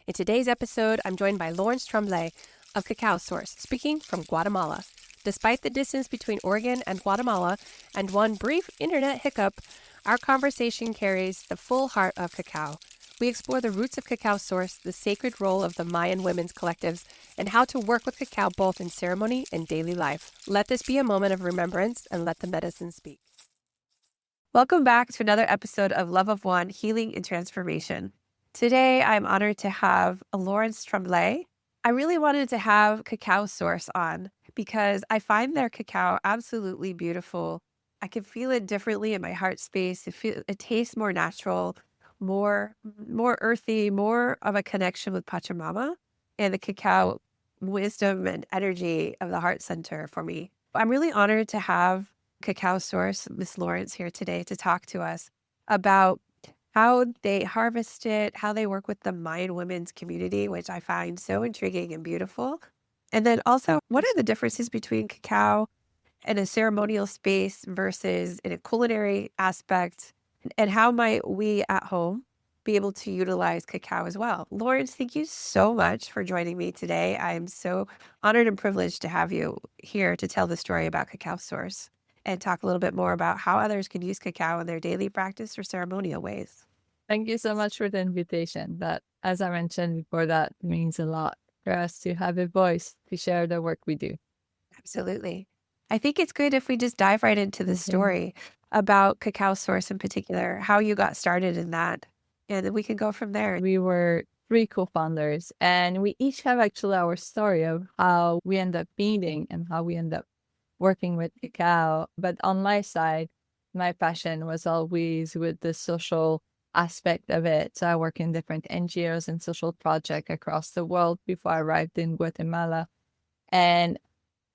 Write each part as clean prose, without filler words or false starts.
In today's episode, I'm joined by Laurence of Cacao Source, speaking from Guatemala. Despite the distance between Oregon and Guatemala and one brief internet hiccup, our conversation carries the full heart of cacao. We explore the roots of Cacao Source, the sacred role of the Mayan women's collectives, and how to work with cacao both in ceremony and daily life. Let this be a moment of remembrance and let the medicine speak. Welcome back to another episode of Love of One, Healing and Transformation. Today, I'm honored to have Laurence. I really wanted to have Cacao Source on because I find their cacao absolutely beautiful. I can feel it differently in my heart space. It tastes more natural, more earthy, more of a connection with Pachamama and the cacao wisdom and energy of the heart center for me. I'm really honored to have Cacao Source, Miss Laurence, here today to talk to us about how they harvest it, how they work with the Mayan women's community, which I find so intriguing and beautiful. And then also, what are the differences between cacao in a ceremonial space versus in a culinary aspect? And how might we at home be able to utilize cacao as well? Laurence, thank you so much for joining me today. I am so honored and privileged to have you here to tell the story about Cacao Source and talk a little bit more about how others can use cacao in their daily practice or ceremonial ways. Thank you so much for the invitation. That, as I mentioned before, that means a lot for us to have a voice to share the work we do. Absolutely. I think it's good if we just dive right into the story about Cacao Source in particular, how you got started in that, and then we can go from there. We were 3 co-founders, and we each have actually our story of how we end up meeting and how we end up working with cacao. But on my side, my passion was always with the social aspect of it. So I work in different NGOs and social projects across the world before I arrived in Guatemala. And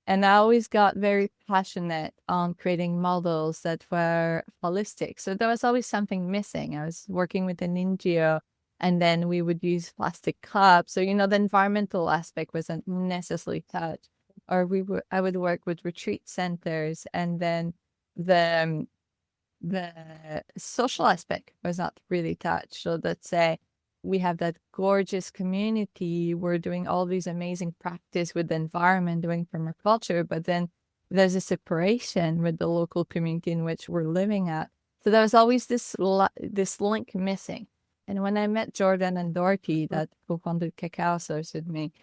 I always got very passionate on creating models that were holistic. So there was always something missing. I was working with an NGO, and then we would use plastic cups. So, the environmental aspect wasn't necessarily touched. Or I would work with retreat centers, and then the social aspect was not really touched. So let's say we have that gorgeous community. We're doing all these amazing practice with the environment, doing permaculture, but then there's a separation with the local community in which we're living at. So there was always this link missing. And when I met Jordan and Dorothy that co-founded Cacao Source with me,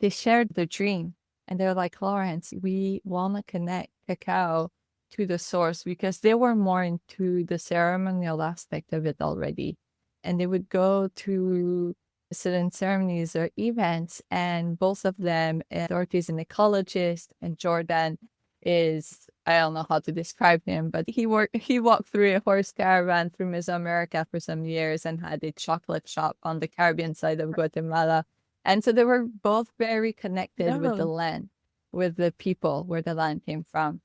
they shared the dream. And they're like, Laurence, we want to connect cacao to the source, because they were more into the ceremonial aspect of it already. And they would go to certain ceremonies or events, and both of them, Dorothy is an ecologist and Jordan is, I don't know how to describe him, but he walked through a horse caravan through Mesoamerica for some years and had a chocolate shop on the Caribbean side of Guatemala. And so they were both very connected with the land, with the people, where the land came from.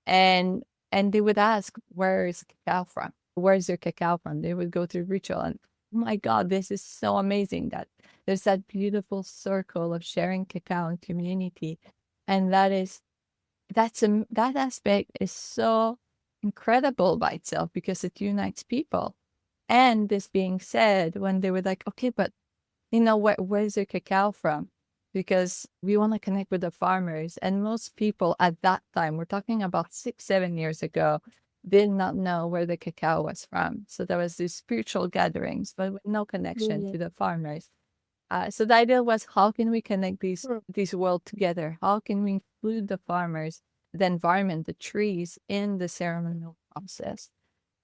And they would ask, where is cacao from? Where's your cacao from? They would go through ritual, and oh my God, this is so amazing that there's that beautiful circle of sharing cacao and community. And that aspect is so incredible by itself, because it unites people. And this being said, when they were like, okay, but where's your cacao from? Because we want to connect with the farmers. And most people at that time, we're talking about 6-7 years ago, did not know where the cacao was from. So there was these spiritual gatherings, but with no connection to the farmers. So the idea was, how can we connect these worlds together? How can we include the farmers, the environment, the trees in the ceremonial process?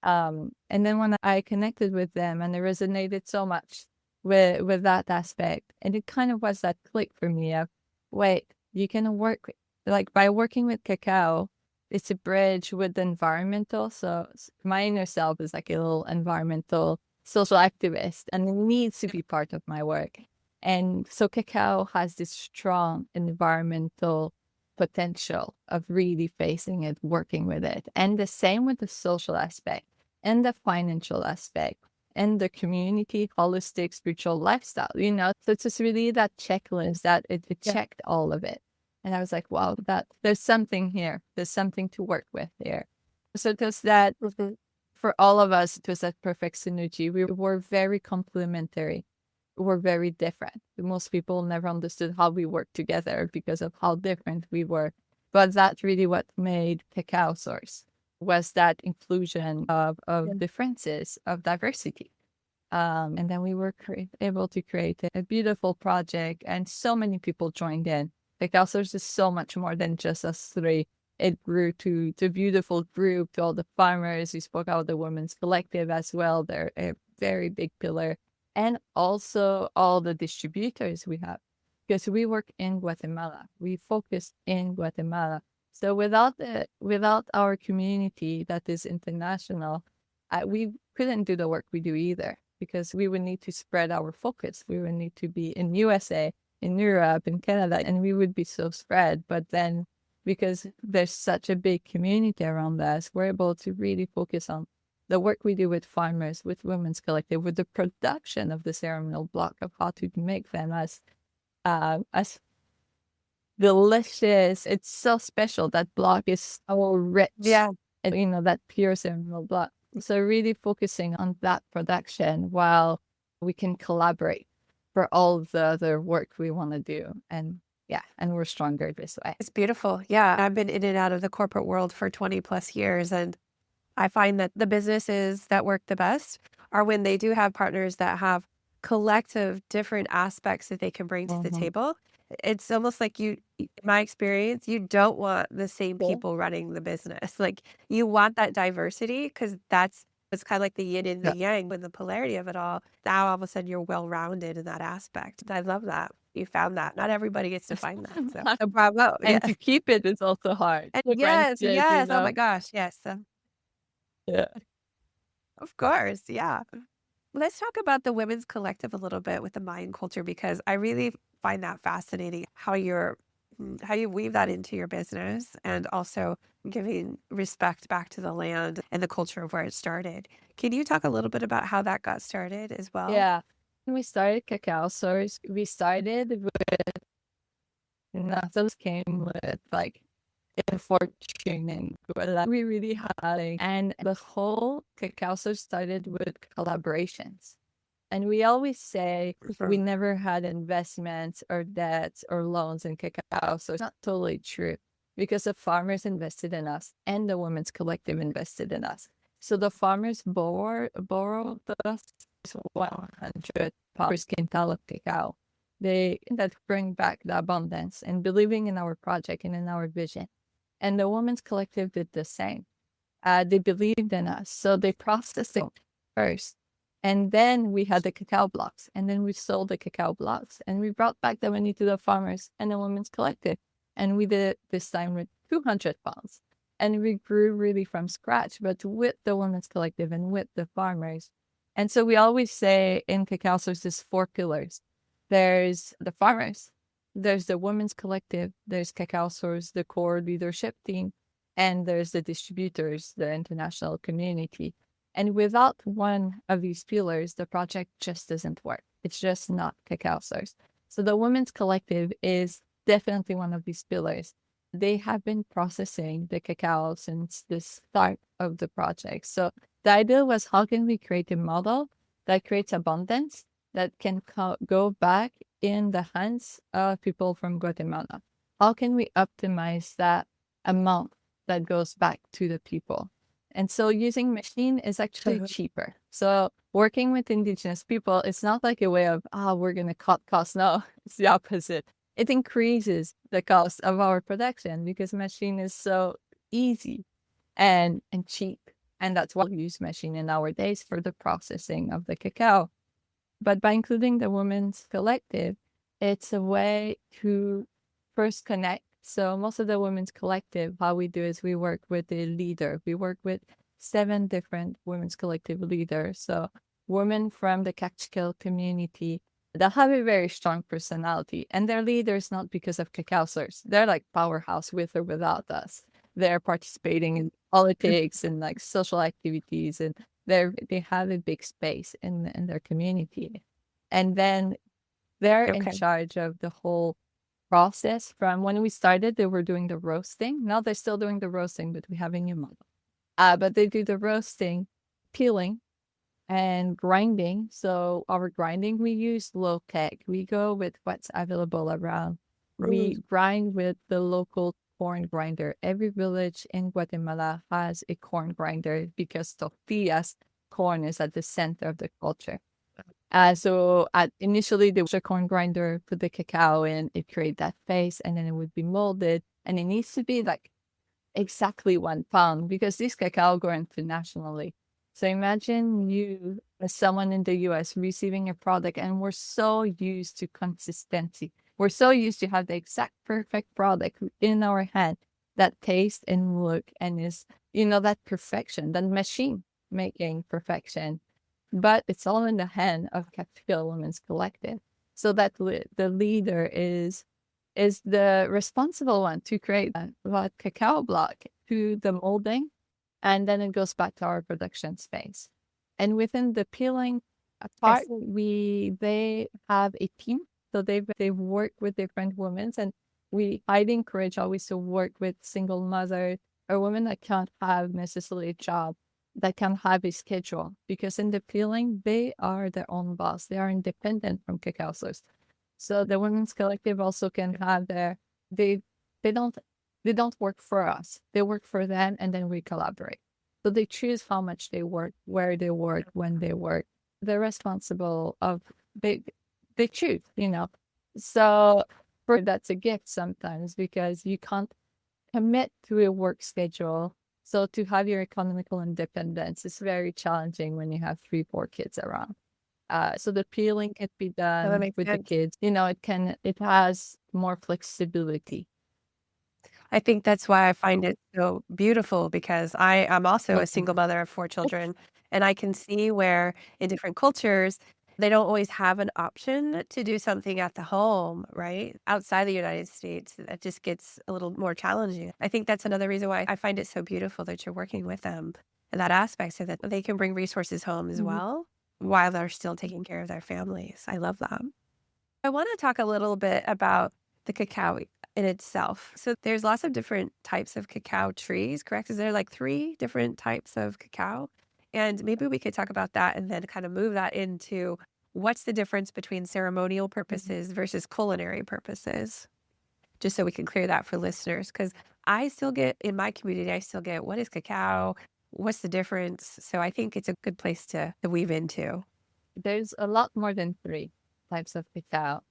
And then when I connected with them, and it resonated so much with that aspect, and it kind of was that click for me of, wait, you can work, like by working with cacao, it's a bridge with the environmental. So my inner self is like a little environmental social activist, and it needs to be part of my work. And so cacao has this strong environmental potential of really facing it, working with it. And the same with the social aspect and the financial aspect and the community, holistic, spiritual lifestyle, So it's just really that checklist that it checked all of it. And I was like, wow, there's something here. There's something to work with here. So it was that, for all of us, it was that perfect synergy. We were very complementary. were very different. Most people never understood how we worked together because of how different we were. But that's really what made Cacao Source, was that inclusion of differences, of diversity. And then we were able to create a beautiful project, and so many people joined in. Cacao Source is so much more than just us three. It grew to a beautiful group, to all the farmers. We spoke about the Women's Collective as well. They're a very big pillar. And also all the distributors we have, because we work in Guatemala. We focus in Guatemala. So without our community that is international, we couldn't do the work we do either, because we would need to spread our focus. We would need to be in USA, in Europe, in Canada, and we would be so spread. But then, because there's such a big community around us, we're able to really focus on the work we do with farmers, with Women's Collective, with the production of the ceremonial block, of how to make them as delicious. It's so special. That block is so rich. Yeah. And, that pure ceremonial block. So really focusing on that production while we can collaborate for all the other work we want to do. And we're stronger this way. It's beautiful. Yeah. I've been in and out of the corporate world for 20 plus years, and I find that the businesses that work the best are when they do have partners that have collective different aspects that they can bring to the table. It's almost like in my experience, you don't want the same people running the business. Like, you want that diversity, because it's kind of like the yin and the yang, and the polarity of it all. Now all of a sudden you're well-rounded in that aspect. I love that you found that. Not everybody gets to find that. So bravo. And to keep it is also hard. And yes. Oh my gosh. Yes. Yeah. Of course. Yeah. Let's talk about the Women's Collective a little bit with the Mayan culture, because I really find that fascinating how you weave that into your business, and also giving respect back to the land and the culture of where it started. Can you talk a little bit about how that got started as well? Yeah. When we started Cacao Source, we started with nothing came with like a fortune, and we really had and the whole Cacao Source started with collaborations. And we always say we never had investments or debts or loans in Cacao. So it's not totally true, because the farmers invested in us and the Women's Collective invested in us. So the farmers borrowed us 100 pounds quintal of cacao. That bring back the abundance and believing in our project and in our vision. And the Women's Collective did the same. They believed in us. So they processed it first. And then we had the cacao blocks, and then we sold the cacao blocks, and we brought back the money to the farmers and the Women's Collective. And we did it this time with 200 pounds. And we grew really from scratch, but with the Women's Collective and with the farmers. And so we always say in Cacao Source, there's 4 pillars. There's the farmers, there's the Women's Collective, there's Cacao Source, the core leadership team, and there's the distributors, the international community. And without one of these pillars, the project just doesn't work. It's just not Cacao Source. So the Women's Collective is definitely one of these pillars. They have been processing the cacao since the start of the project. So the idea was, how can we create a model that creates abundance that can go back in the hands of people from Guatemala? How can we optimize that amount that goes back to the people? And so using machine is actually cheaper. So working with indigenous people, it's not like a way of, we're going to cut costs. No, it's the opposite. It increases the cost of our production, because machine is so easy and cheap. And that's why we use machine in our days for the processing of the cacao. But by including the Women's Collective, it's a way to first connect. So most of the Women's Collective, how we do is we work with a leader. We work with 7 different Women's Collective leaders. So women from the Cacao community that have a very strong personality. And they're leaders not because of Cacao Source. They're like powerhouse with or without us. They're participating in politics and like social activities, and they have a big space in their community. And then they're in charge of the whole process. From when we started, they were doing the roasting. Now they're still doing the roasting, but we have a new model. But they do the roasting, peeling, and grinding. So our grinding, we use low tech. We go with what's available around. We grind with the local corn grinder. Every village in Guatemala has a corn grinder because tortillas, corn is at the center of the culture. Initially, there was a corn grinder, put the cacao in, it created that face, and then it would be molded. And it needs to be like exactly 1 pound because this cacao grow internationally. So imagine you as someone in the US receiving a product, and we're so used to consistency. We're so used to have the exact perfect product in our hand that taste and look and is, that perfection, that machine making perfection. But it's all in the hand of Cacao Women's Collective. So that the leader is the responsible one to create a cacao block to the molding, and then it goes back to our production space. And within the peeling part, they have a team. So they work with different women, and I'd encourage always to work with single mothers or women that can't have necessarily a job, that can have a schedule, because in the peeling, they are their own boss. They are independent from Cacao Source. So the women's collective also can have they they don't they don't work for us. They work for them, and then we collaborate. So they choose how much they work, where they work, when they work. They're responsible of they choose, So for that's a gift sometimes because you can't commit to a work schedule. So to have your economical independence is very challenging when you have 3, 4 kids around. So the peeling can be done with the kids. It has more flexibility. I think that's why I find it so beautiful because I am also a single mother of 4 children, and I can see where in different cultures, they don't always have an option to do something at the home, right? Outside the United States, that just gets a little more challenging. I think that's another reason why I find it so beautiful that you're working with them in that aspect so that they can bring resources home as well while they're still taking care of their families. I love that. I want to talk a little bit about the cacao in itself. So there's lots of different types of cacao trees, correct? Is there like 3 different types of cacao? And maybe we could talk about that and then kind of move that into what's the difference between ceremonial purposes versus culinary purposes? Just so we can clear that for listeners, because I still get in my community, what is cacao? What's the difference? So I think it's a good place to weave into. There's a lot more than 3 types of cacao,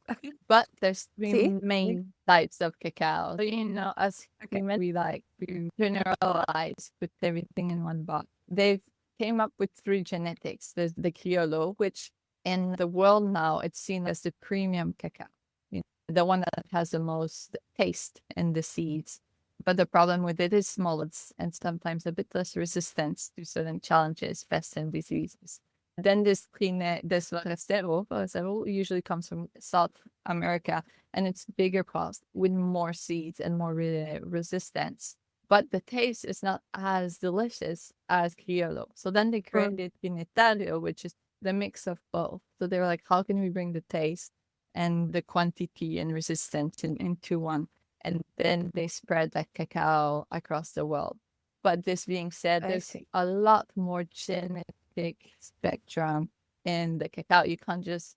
but there's 3 main types of cacao. So, as we like to generalize, put everything in one box. They've came up with 3 genetics. There's the Criollo, which in the world now it's seen as the premium cacao, the one that has the most taste in the seeds. But the problem with it is small and sometimes a bit less resistance to certain challenges, pests and diseases. Then this Forastero usually comes from South America, and it's bigger cost with more seeds and more resistance. But the taste is not as delicious as Criollo. So then they created Pinetario, which is the mix of both. So they were like, how can we bring the taste and the quantity and resistance into one? And then they spread that cacao across the world. But this being said, there's a lot more genetic spectrum in the cacao. You can't just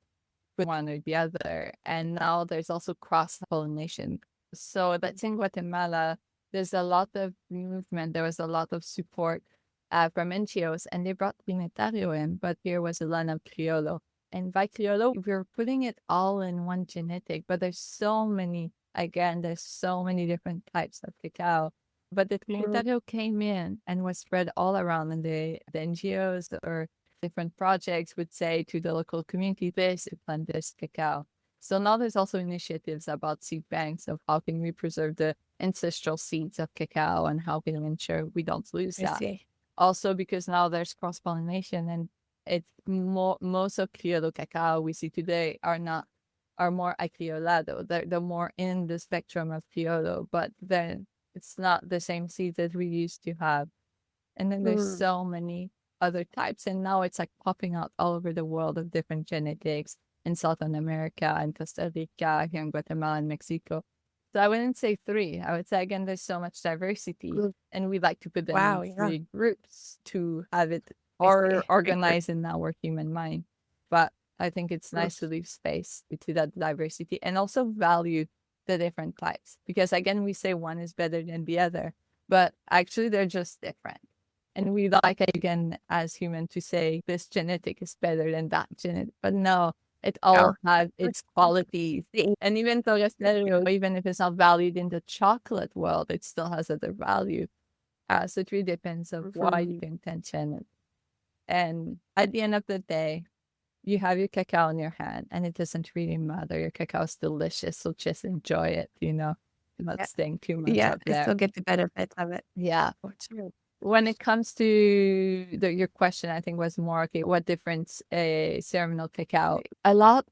put one or the other. And now there's also cross-pollination. So that's in Guatemala. There's a lot of movement. There was a lot of support from NGOs, and they brought Pinetario in, but here was a line of Criollo. And by Criollo, we're putting it all in one genetic, but there's so many different types of cacao. But the Pinetario came in and was spread all around, and the NGOs or different projects would say to the local community, this, plant this cacao. So now there's also initiatives about seed banks of how can we preserve the ancestral seeds of cacao and how can we ensure we don't lose that. Also, because now there's cross-pollination, and it's most of Criollo cacao we see today are more acriolado. They're more in the spectrum of Criollo, but then it's not the same seeds that we used to have. And then there's so many other types, and now it's like popping out all over the world of different genetics in Southern America and Costa Rica, here in Guatemala and Mexico. So I wouldn't say 3. I would say, again, there's so much diversity, and we like to put them in 3 groups to have it or organized in our human mind. But I think it's nice to leave space to that diversity and also value the different types. Because again, we say one is better than the other, but actually they're just different. And we like, again, as human to say this genetic is better than that genetic. But no, it all has its qualities. And even though even if it's not valued in the chocolate world, it still has other value. So it really depends on why you intention it. And at the end of the day, you have your cacao in your hand and it doesn't really matter. Your cacao is delicious, so just enjoy it, not staying too much up there. I still get the benefits of it. Yeah. When it comes to your question, I think was more, okay, what difference a ceremonial cacao?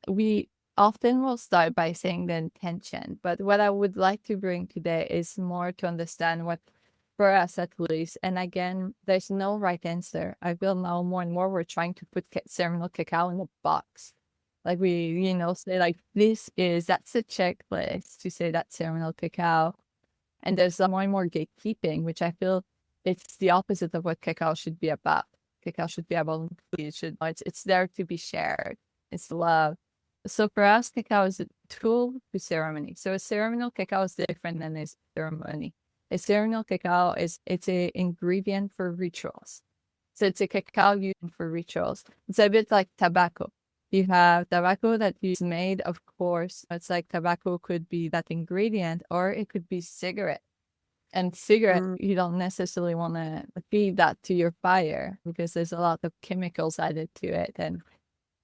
We often will start by saying the intention, but what I would like to bring today is more to understand what, for us at least, and again, there's no right answer. I feel now more and more we're trying to put ceremonial cacao in a box. Like we, say like, that's a checklist to say that ceremonial cacao. And there's more and more gatekeeping, which I feel it's the opposite of what cacao should be about. Cacao should be about, it's there to be shared. It's love. So for us, cacao is a tool to ceremony. So a ceremonial cacao is different than a ceremony. A ceremonial cacao it's an ingredient for rituals. So it's a cacao used for rituals. It's a bit like tobacco. You have tobacco that is made, of course, it's like tobacco could be that ingredient, or it could be cigarette. And cigarette, you don't necessarily want to feed that to your fire because there's a lot of chemicals added to it. And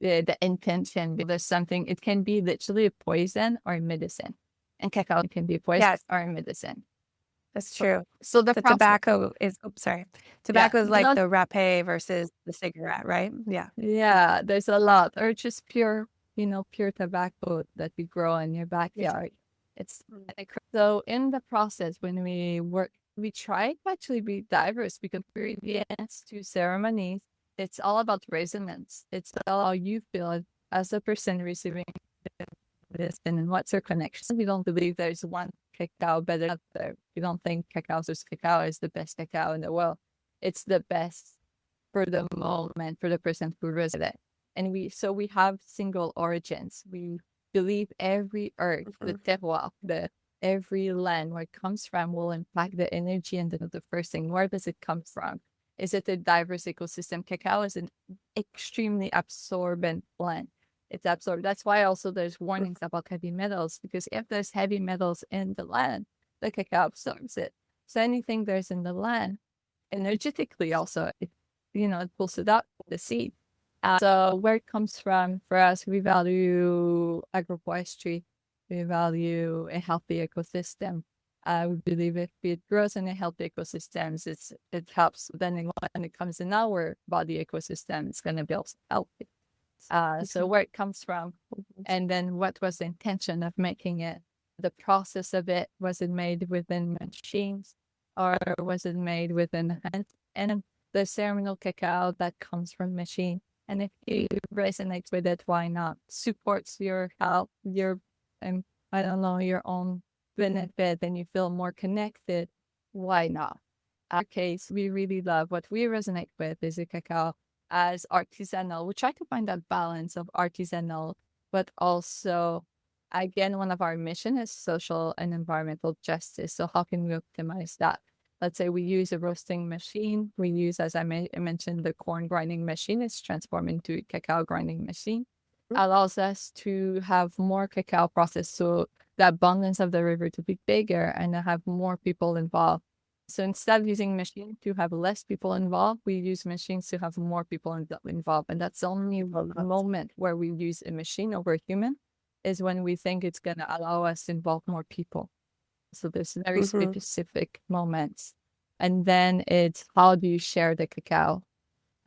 the intention, there's something, it can be literally a poison or a medicine. And cacao can be a poison or a medicine. That's true. So the tobacco is, tobacco is like the rapé versus the cigarette, right? Yeah. Yeah, there's a lot. Or just pure tobacco that you grow in your backyard. So in the process, when we work, we try to actually be diverse because ingredients to ceremonies, it's all about resonance. It's all how you feel as a person receiving this and what's your connection. We don't believe there's one cacao better than the other. We don't think Cacao Source cacao is the best cacao in the world. It's the best for the moment, for the person who received it. And we have single origins. We believe every earth, the terroir, every land where it comes from will impact the energy. And the first thing, where does it come from? Is it a diverse ecosystem? Cacao is an extremely absorbent plant. It's absorbed. That's why also there's warnings about heavy metals, because if there's heavy metals in the land, the cacao absorbs it. So anything there's in the land, energetically also, it pulls it out, the seed. So where it comes from, for us, we value agroforestry. We value a healthy ecosystem. We believe if it grows in a healthy ecosystems, it helps. Then when it comes in our body ecosystem, it's going to be also healthy. So where it comes from, and then what was the intention of making it, the process of it, was it made within machines or was it made within hands? And the ceremonial cacao that comes from machine, and if you resonate with it, why not? Supports your health, your your own benefit, and you feel more connected, why not? In our case, we really love what we resonate with is a cacao as artisanal. We try to find that balance of artisanal, but also, again, one of our mission is social and environmental justice. So how can we optimize that? Let's say we use a roasting machine. We use, as I mentioned, the corn grinding machine. It's transformed into a cacao grinding machine. Allows us to have more cacao processed, so the abundance of the river to be bigger and to have more people involved. So instead of using machines to have less people involved, we use machines to have more people involved. And that's the only moment where we use a machine over a human, is when we think it's going to allow us to involve more people. So there's very specific moments. And then it's, how do you share the cacao?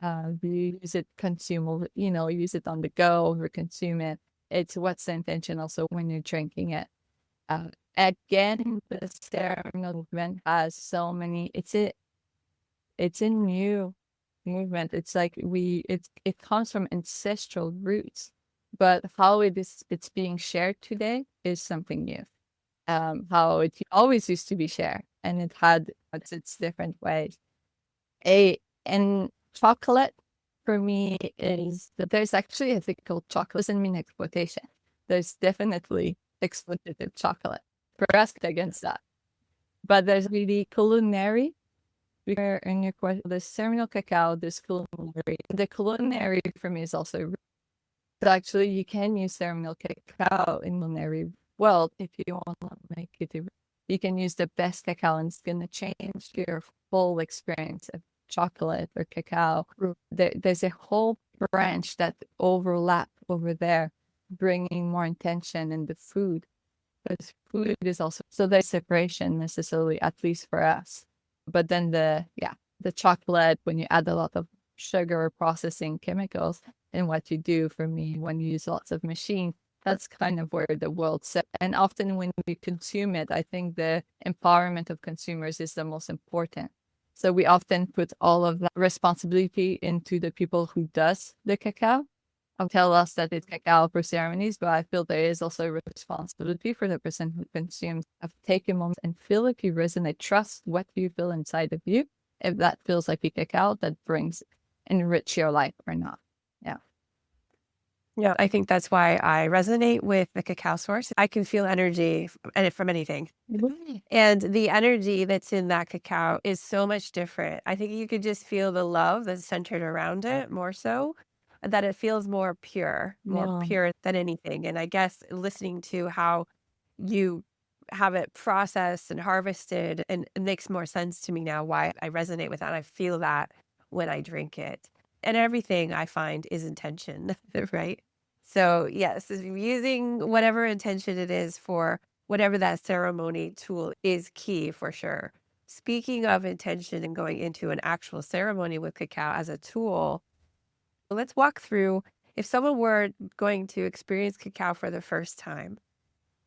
Do you use it consumable, use it on the go or consume it? It's what's the intention also when you're drinking it. Again, the ceremonial movement has so many, it's a new movement. It's like it comes from ancestral roots, but how it's being shared today is something new. How it always used to be shared, and it had its different ways. And chocolate for me is that there's actually a thing called chocolate. Doesn't mean exploitation. There's definitely exploitative chocolate. For us, against that. But there's really culinary. Where in your question, there's ceremonial cacao, there's culinary. The culinary for me is also, but actually you can use ceremonial cacao in culinary world if you want to make it. You can use the best cacao and it's going to change your full experience of chocolate or cacao. There's a whole branch that overlap over there, bringing more intention in the food. Because food is also, so there's separation necessarily, at least for us. But then the chocolate, when you add a lot of sugar or processing chemicals, and what you do for me when you use lots of machine, that's kind of where the world's set. And often when we consume it, I think the empowerment of consumers is the most important. So we often put all of that responsibility into the people who does the cacao. Tell us that it's cacao for ceremonies, but I feel there is also a responsibility for the person who consumes of take a moment and feel if you resonate, trust what you feel inside of you. If that feels like a cacao that brings enrich your life or not. Yeah. Yeah, I think that's why I resonate with the Cacao Source. I can feel energy from anything. And the energy that's in that cacao is so much different. I think you could just feel the love that's centered around it more so, that it feels more pure than anything. And I guess listening to how you have it processed and harvested, and it makes more sense to me now why I resonate with that. And I feel that when I drink it. And everything I find is intention, right? So yes, using whatever intention it is for whatever that ceremony tool is key for sure. Speaking of intention and going into an actual ceremony with cacao as a tool, let's walk through if someone were going to experience cacao for the first time.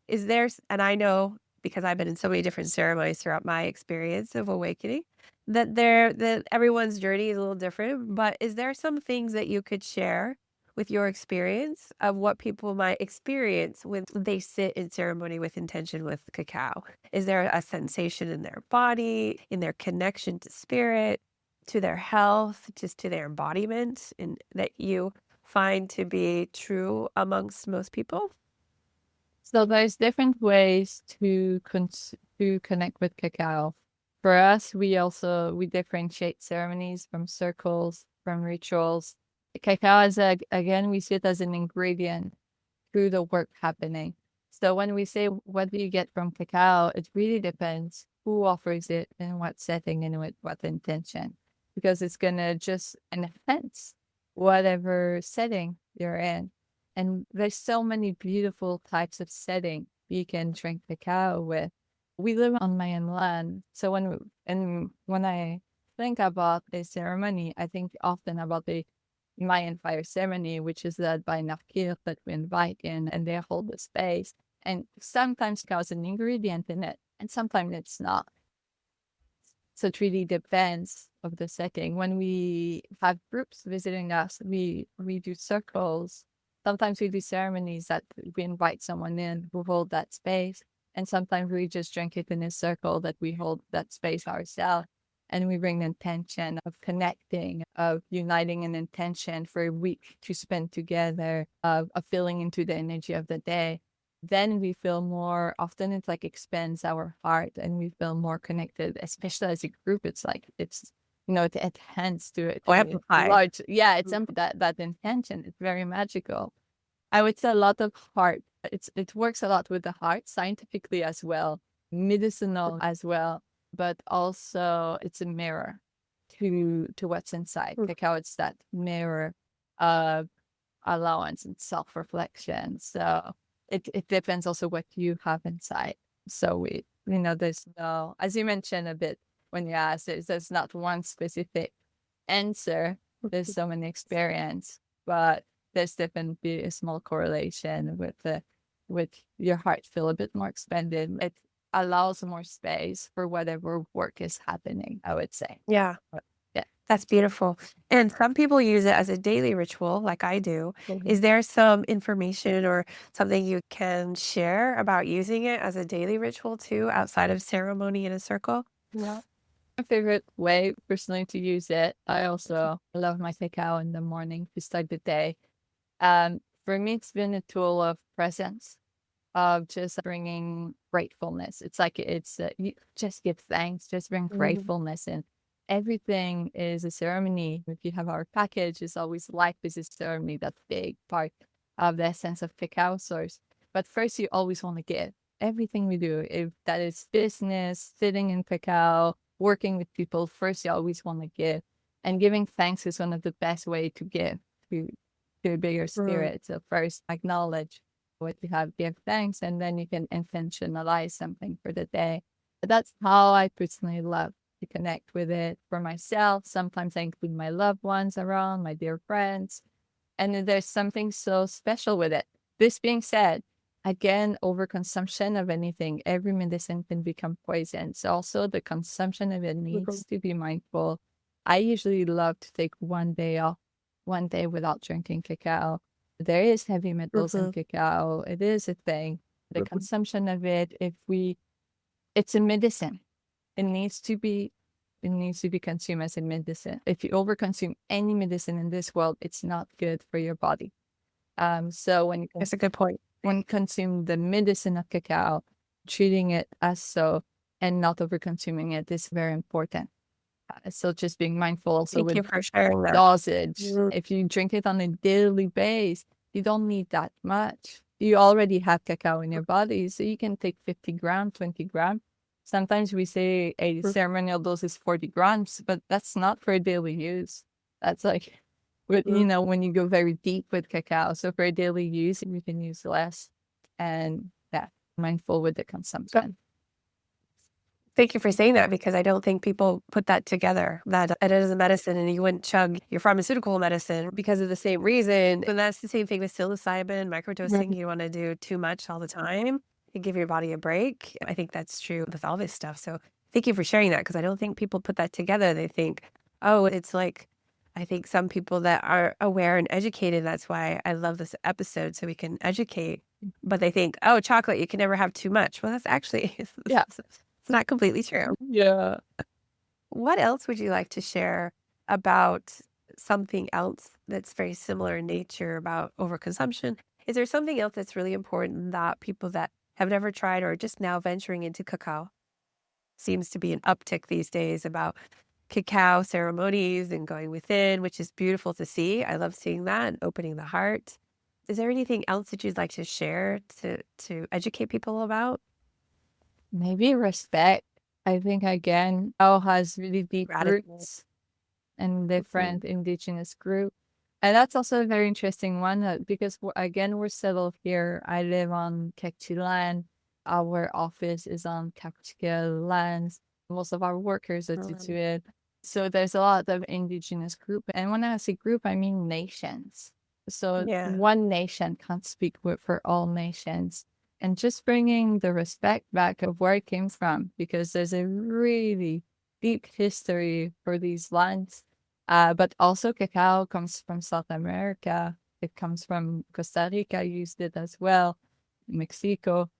Is there, and I know because I've been in so many different ceremonies throughout my experience of awakening, that everyone's journey is a little different, but is there some things that you could share with your experience of what people might experience when they sit in ceremony with intention with cacao? Is there a sensation in their body, in their connection to spirit, to their health, just to their embodiment, and that you find to be true amongst most people? So there's different ways to connect with cacao. For us, we differentiate ceremonies from circles, from rituals. Cacao is again, we see it as an ingredient through the work happening. So when we say what do you get from cacao, it really depends who offers it, in what setting, and with what intention, because it's gonna just enhance whatever setting you're in. And there's so many beautiful types of setting you can drink cacao with. We live on Mayan land, so when I think about a ceremony, I think often about the Mayan fire ceremony, which is led by Nakir that we invite in, and they hold the space. And sometimes cacao is an ingredient in it, and sometimes it's not. So it really depends of the setting. When we have groups visiting us, we do circles. Sometimes we do ceremonies that we invite someone in who hold that space. And sometimes we just drink it in a circle that we hold that space ourselves. And we bring the intention of connecting, of uniting an intention for a week to spend together, of feeling into the energy of the day. Then we feel more, often it like expands our heart and we feel more connected, especially as a group. It's like, it enhances to it. Large, yeah, it's that intention. It's very magical. I would say a lot of heart. It works a lot with the heart, scientifically as well, medicinal as well, but also it's a mirror to what's inside. Cacao, it's that mirror of allowance and self-reflection. So it depends also what you have inside. So there's no, as you mentioned a bit when you asked, there's not one specific answer. There's so many experience, but there's definitely a small correlation with your heart feel a bit more expanded. It allows more space for whatever work is happening, I would say. Yeah. Yeah. That's beautiful. And some people use it as a daily ritual, like I do. Is there some information or something you can share about using it as a daily ritual too, outside of ceremony in a circle? Yeah. My favorite way personally to use it. I also love my cacao in the morning to start the day. For me, it's been a tool of presence, of just bringing gratefulness. It's like you just give thanks, just bring gratefulness in. Everything is a ceremony. If you have our package, it's always life is a ceremony. That's a big part of the essence of Cacao Source. But first, you always want to give. Everything we do, if that is business, sitting in cacao, working with people, first you always want to give. And giving thanks is one of the best way to give to a bigger spirit. So first acknowledge what you have, give thanks, and then you can intentionalize something for the day. But that's how I personally love to connect with it for myself. Sometimes I include my loved ones around, my dear friends, and there's something so special with it. This being said, again, overconsumption of anything, every medicine can become poison. So also the consumption of it needs to be mindful. I usually love to take one day off, one day without drinking cacao. There is heavy metals in cacao. It is a thing. The consumption of it, it's a medicine. It needs to be consumed as a medicine. If you overconsume any medicine in this world, it's not good for your body. So That's a good point. When consume the medicine of cacao, treating it as so and not over-consuming it is very important. So just being mindful also Thank with you for sharing that. dosage. If you drink it on a daily basis, you don't need that much. You already have cacao in your body, so you can take 50 grams, 20 grams. Sometimes we say a ceremonial dose is 40 grams, but that's not for daily use. That's like, when you go very deep with cacao. So for daily use, we can use less and mindful with the consumption. Thank you for saying that, because I don't think people put that together, that it is a medicine and you wouldn't chug your pharmaceutical medicine because of the same reason. And that's the same thing with psilocybin, microdosing. You want to do too much all the time and give your body a break. I think that's true with all this stuff. So thank you for sharing that, because I don't think people put that together. They think, oh, it's like, I think some people that are aware and educated, that's why I love this episode, so we can educate. But they think, oh, chocolate, you can never have too much. Well, that's actually... It's not completely true. Yeah. What else would you like to share about something else that's very similar in nature about overconsumption? Is there something else that's really important that people that have never tried or just now venturing into cacao, seems to be an uptick these days about cacao ceremonies and going within, which is beautiful to see. I love seeing that and opening the heart. Is there anything else that you'd like to share to educate people about? Maybe respect. I think, again, cacao has really deep roots in different indigenous groups. And that's also a very interesting one because, again, we're settled here. I live on Cacti land. Our office is on Cactical lands. Most of our workers are Tutuid. So there's a lot of indigenous group. And when I say group, I mean nations. So one nation can't speak for all nations. And just bringing the respect back of where it came from, because there's a really deep history for these lands. But also cacao comes from South America. It comes from Costa Rica, used it as well, Mexico.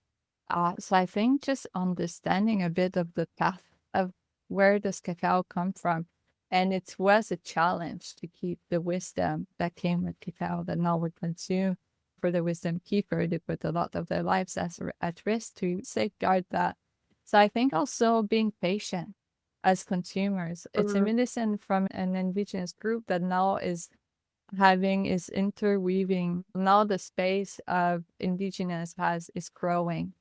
So I think just understanding a bit of the path of where does cacao come from. And it was a challenge to keep the wisdom that came with cacao that now we consume. For the wisdom keeper, they put a lot of their lives at risk to safeguard that. So I think also being patient as consumers. It's a medicine from an indigenous group that now is interweaving. Now the space of indigenous is growing.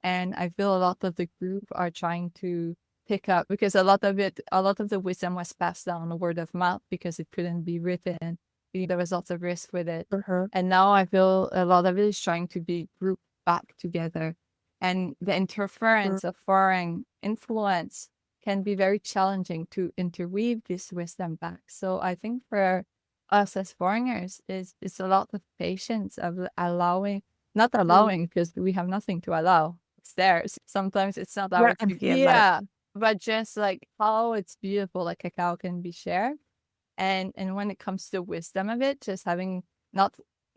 And I feel a lot of the group are trying to pick up, because a lot of the wisdom was passed down word of mouth because it couldn't be written. There was lots of risk with it. And now I feel a lot of it is trying to be grouped back together. And the interference of foreign influence can be very challenging to interweave this wisdom back. So I think for us as foreigners, it's a lot of patience of not allowing, because we have nothing to allow. It's theirs. Sometimes it's not ours. But just like how it's beautiful, like cacao can be shared. And when it comes to the wisdom of it, just having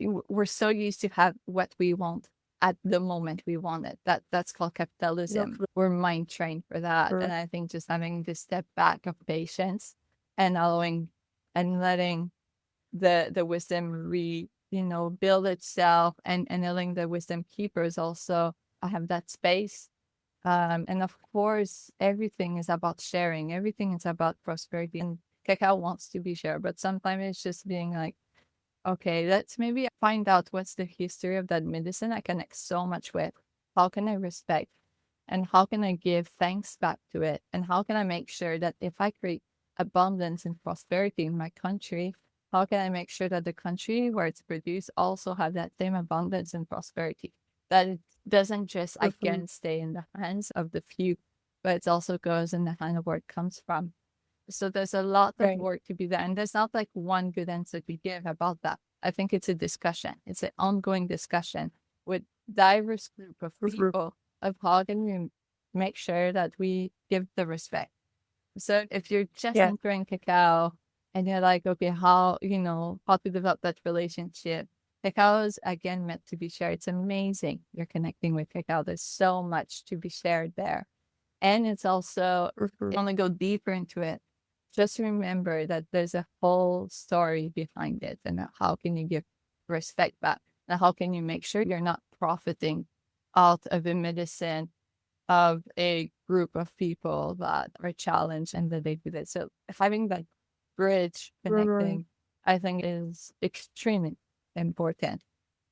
we're so used to have what we want, at the moment we want it. That's called capitalism. We're mind trained for that. And I think just having this step back of patience and allowing and letting the wisdom build itself, and letting the wisdom keepers also have that space. And of course, everything is about sharing. Everything is about prosperity. And cacao wants to be shared, but sometimes it's just being like, okay, let's maybe find out what's the history of that medicine I connect so much with. How can I respect? And how can I give thanks back to it? And how can I make sure that if I create abundance and prosperity in my country, how can I make sure that the country where it's produced also have that same abundance and prosperity? That it doesn't just, again, stay in the hands of the few, but it also goes in the hand of where it comes from. So there's a lot of work to be done. And there's not like one good answer to give about that. I think it's a discussion. It's an ongoing discussion with diverse group of people of how can we make sure that we give the respect. So if you're just entering cacao and you're like, okay, how to develop that relationship? Cacao is, again, meant to be shared. It's amazing. You're connecting with cacao. There's so much to be shared there. And it's also, I want to go deeper into it. Just remember that there's a whole story behind it, and how can you give respect back? And how can you make sure you're not profiting out of the medicine of a group of people that are challenged and that they do this. So having that bridge connecting, I think, is extremely important.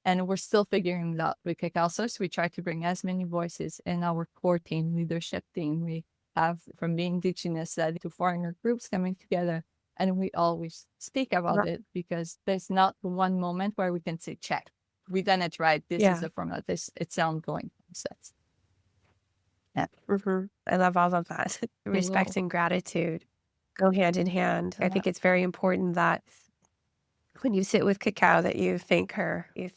And we're still figuring it out with Cacao Source. We try to bring as many voices in our core team, leadership team. We have from the indigenous to foreigner groups coming together, and we always speak about it, because there's not one moment where we can say, check, we done it right. This is the formula. It's ongoing process. Yeah. I love all of that. Respect and gratitude go hand in hand. I think it's very important that when you sit with cacao, that you thank her. You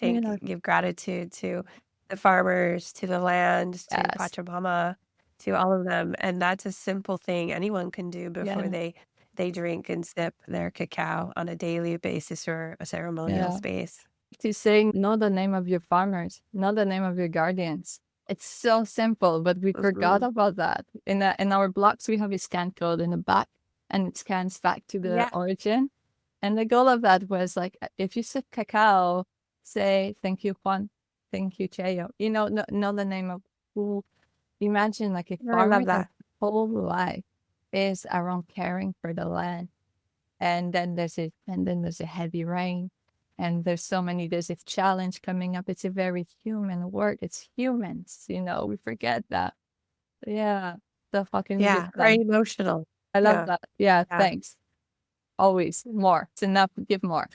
give gratitude to the farmers, to the land, to Pachamama, to all of them. And that's a simple thing anyone can do before they drink and sip their cacao on a daily basis or a ceremonial space. To say, know the name of your farmers, know the name of your guardians. It's so simple, but we forgot about that. In our blocks, we have a scan code in the back, and it scans back to the origin. And the goal of that was like, if you sip cacao, say, thank you, Juan, thank you, Cheo. Know the name of who. Imagine like a farmer's whole life is around caring for the land. And then there's a heavy rain. And there's a challenge coming up. It's a very human work. It's humans, we forget that. Yeah. The fucking very emotional. I love that. Yeah, thanks. Always more. It's enough. Give more.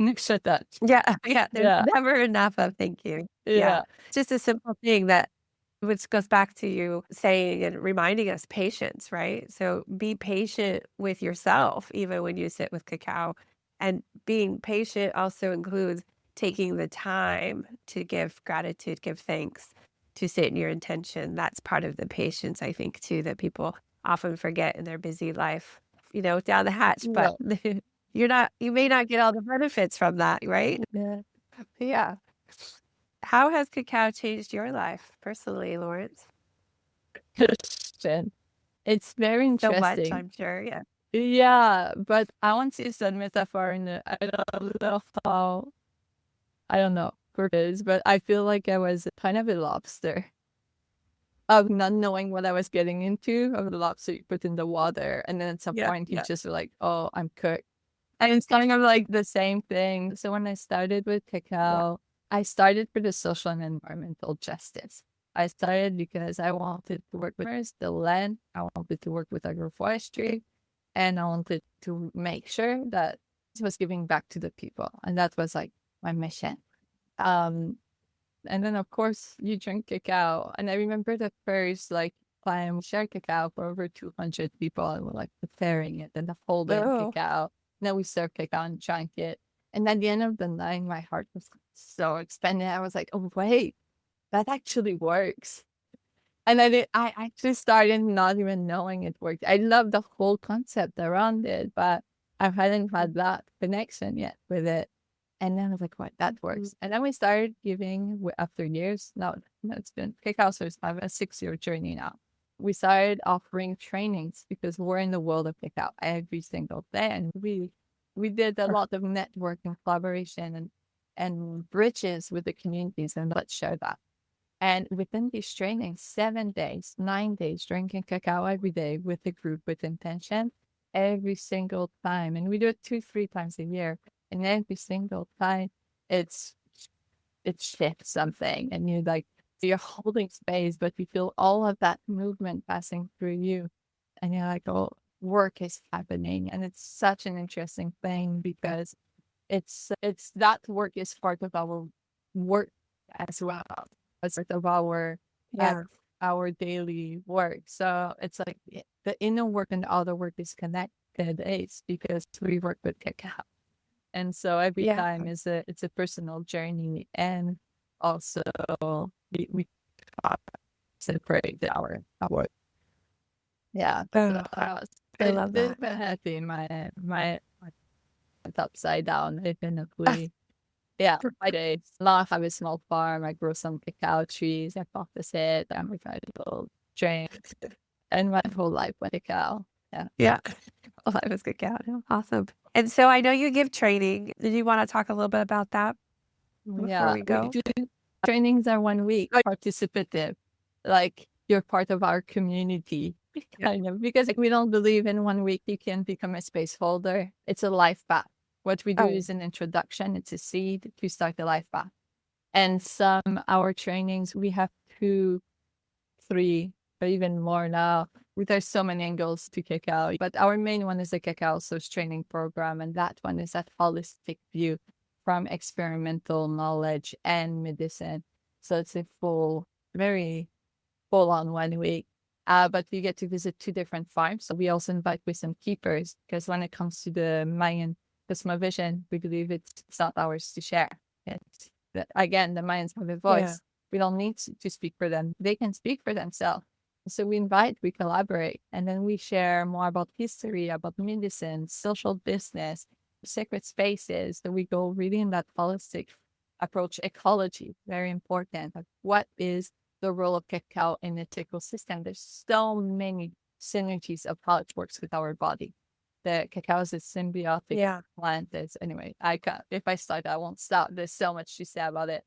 Extra touch. There's never enough of thank you. Just a simple thing that, which goes back to you saying and reminding us patience, right? So be patient with yourself, even when you sit with cacao. And being patient also includes taking the time to give gratitude, give thanks, to sit in your intention. That's part of the patience, I think, too, that people often forget in their busy life, down the hatch. But you may not get all the benefits from that, right? Yeah. How has cacao changed your life personally, Laurence? It's very interesting. So much, I'm sure. Yeah, but I want to use that metaphor I don't know for this, but I feel like I was kind of a lobster of not knowing what I was getting into, of the lobster you put in the water. And then at some point you just like, oh, I'm cooked. And it's kind of like the same thing. So when I started with cacao, I started for the social and environmental justice. I started because I wanted to work with the land. I wanted to work with agroforestry. And I wanted to make sure that it was giving back to the people. And that was like my mission. And then, of course, you drink cacao. And I remember the first time we shared cacao for over 200 people. And we're like preparing it and the folding cacao. Then we served cacao and drank it. And at the end of the night, my heart was so expanded. I was like, oh, wait, that actually works. And I actually started not even knowing it worked. I love the whole concept around it, but I hadn't had that connection yet with it. And then I was like, what, that works. And then we started giving after years. Now, it's been Cacao Source, I have a 6-year journey now. We started offering trainings because we're in the world of cacao every single day. And we did a lot of networking, collaboration, and bridges with the communities. And let's share that. And within these trainings, 7 days, 9 days, drinking cacao every day with a group with intention every single time. And we do it 2-3 times a year. And every single time it shifts something. And you're holding space, but you feel all of that movement passing through you. And you're like, oh, work is happening. And it's such an interesting thing because it's that work is part of our work as well as part of our daily work. So it's like the inner work and the outer work is connected. It's because we work with cacao. And so every time it's a personal journey, and also we separate our yeah. Oh, So I I love that. been happy. My upside down definitely. Yeah, my days. Now I have a small farm. I grow some cacao trees. I practice it. I'm a little drink, and my whole life with cacao. Yeah. Yeah. Well, life is cacao. Awesome. And so I know you give training. Did you want to talk a little bit about that before we go? Trainings are 1 week participative, like you're part of our community, kind of, because we don't believe in 1 week you can become a space holder. It's a life path. What we do is an introduction. It's a seed to start the life path. And our trainings, we have 2, 3, or even more now. There's so many angles to cacao, but our main one is the Cacao Source training program. And that one is that holistic view from experimental knowledge and medicine. So it's a very full on 1 week. But you get to visit 2 different farms. So we also invite wisdom keepers, because when it comes to the Mayan cosmovision, we believe it's not ours to share. Again, the Mayans have a voice. Yeah. We don't need to speak for them. They can speak for themselves. So we collaborate, and then we share more about history, about medicine, social business, sacred spaces. So we go really in that holistic approach. Ecology, very important. Like, what is the role of cacao in the ecosystem? There's so many synergies of how it works with our body. The cacao is a symbiotic plant. Anyway, if I start, I won't stop. There's so much to say about it.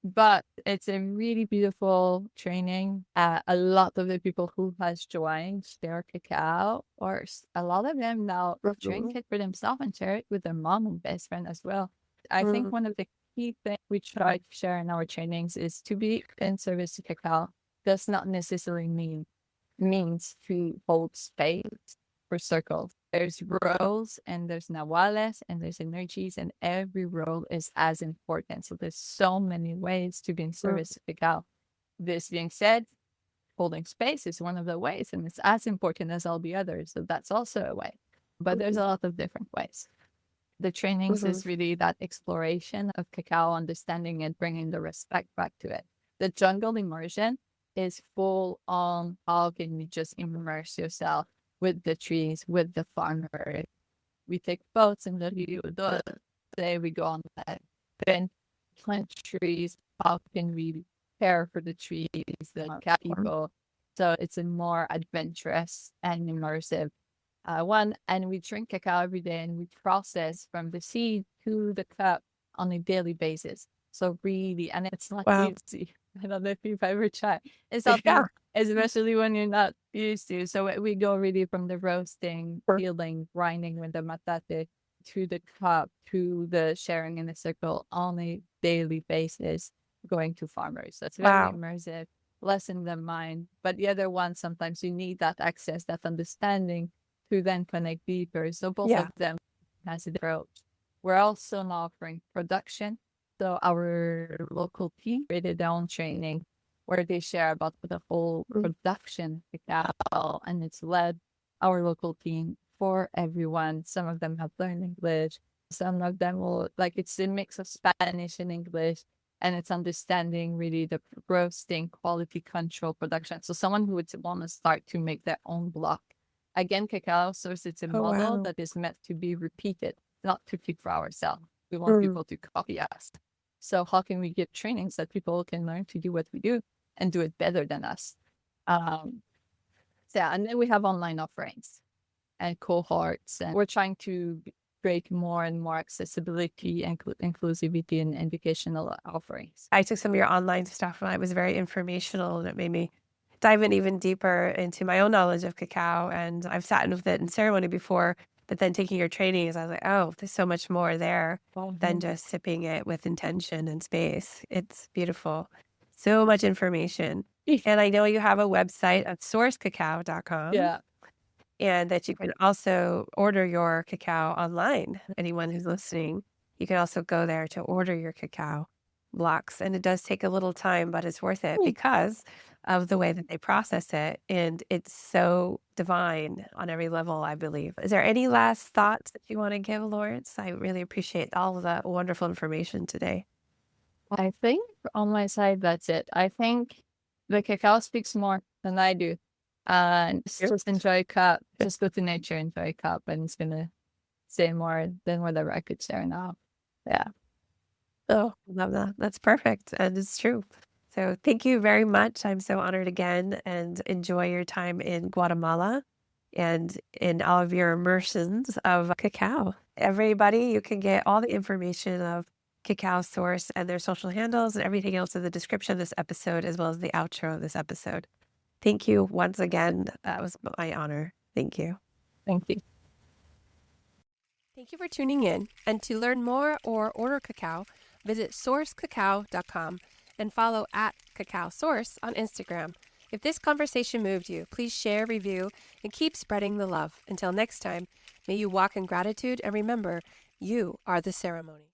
But it's a really beautiful training. A lot of the people who has joined their cacao, or a lot of them now drink it for themselves and share it with their mom and best friend as well. I think one of the key things we try to share in our trainings is to be in service to cacao does not necessarily means to hold space for circles. There's roles, and there's nahuales, and there's energies, and every role is as important. So there's so many ways to be in service to cacao. This being said, holding space is one of the ways, and it's as important as all the others. So that's also a way. But there's a lot of different ways. The trainings is really that exploration of cacao, understanding it, bringing the respect back to it. The jungle immersion is full on how can you just immerse yourself with the trees, with the farmer. We take boats in the Rio. Today we go on that. Then plant trees. How can we care for the trees, the people? So it's a more adventurous and immersive one. And we drink cacao every day, and we process from the seed to the cup on a daily basis. So really, and it's not easy. I don't know if you've ever tried. It's not especially when you're not used to. So we go really from the roasting, peeling, grinding with the matate, to the cup, to the sharing in a circle on a daily basis, going to farmers. That's very immersive, less in the mind. But the other one, sometimes you need that access, that understanding to then connect deeper. So both of them has an approach. We're also now offering production. So our local team created their own training where they share about the whole production of cacao, and it's led our local team for everyone. Some of them have learned English. Some of them will, it's a mix of Spanish and English, and it's understanding really the roasting, quality control, production. So someone who would want to start to make their own block. Again, Cacao Source, it's a model that is meant to be repeated. not to keep for ourselves. We want people to copy us. So how can we give trainings that people can learn to do what we do and do it better than us? And then we have online offerings and cohorts, and we're trying to create more and more accessibility and inclusivity in educational offerings. I took some of your online stuff and it was very informational, and it made me dive in even deeper into my own knowledge of cacao. And I've sat with it in ceremony before, but then taking your trainings, I was like, oh, there's so much more there than just sipping it with intention and space. It's beautiful. So much information. And I know you have a website at sourcecacao.com. Yeah. And that you can also order your cacao online. Anyone who's listening, you can also go there to order your cacao blocks. And it does take a little time, but it's worth it because of the way that they process it. And it's so divine on every level, I believe. Is there any last thoughts that you want to give, Laurence? I really appreciate all of that wonderful information today. I think on my side, that's it. I think the cacao speaks more than I do. And just enjoy a cup. Just go to nature, enjoy a cup, and it's gonna say more than whatever I could share now. Yeah. Oh, love that. That's perfect. And it's true. So thank you very much. I'm so honored again, and enjoy your time in Guatemala and in all of your immersions of cacao. Everybody, you can get all the information of Cacao Source and their social handles and everything else in the description of this episode, as well as the outro of this episode. Thank you once again. That was my honor. Thank you. Thank you. Thank you for tuning in. And to learn more or order cacao, visit sourcecacao.com and follow at Cacao Source on Instagram. If this conversation moved you, please share, review, and keep spreading the love. Until next time, may you walk in gratitude and remember, you are the ceremony.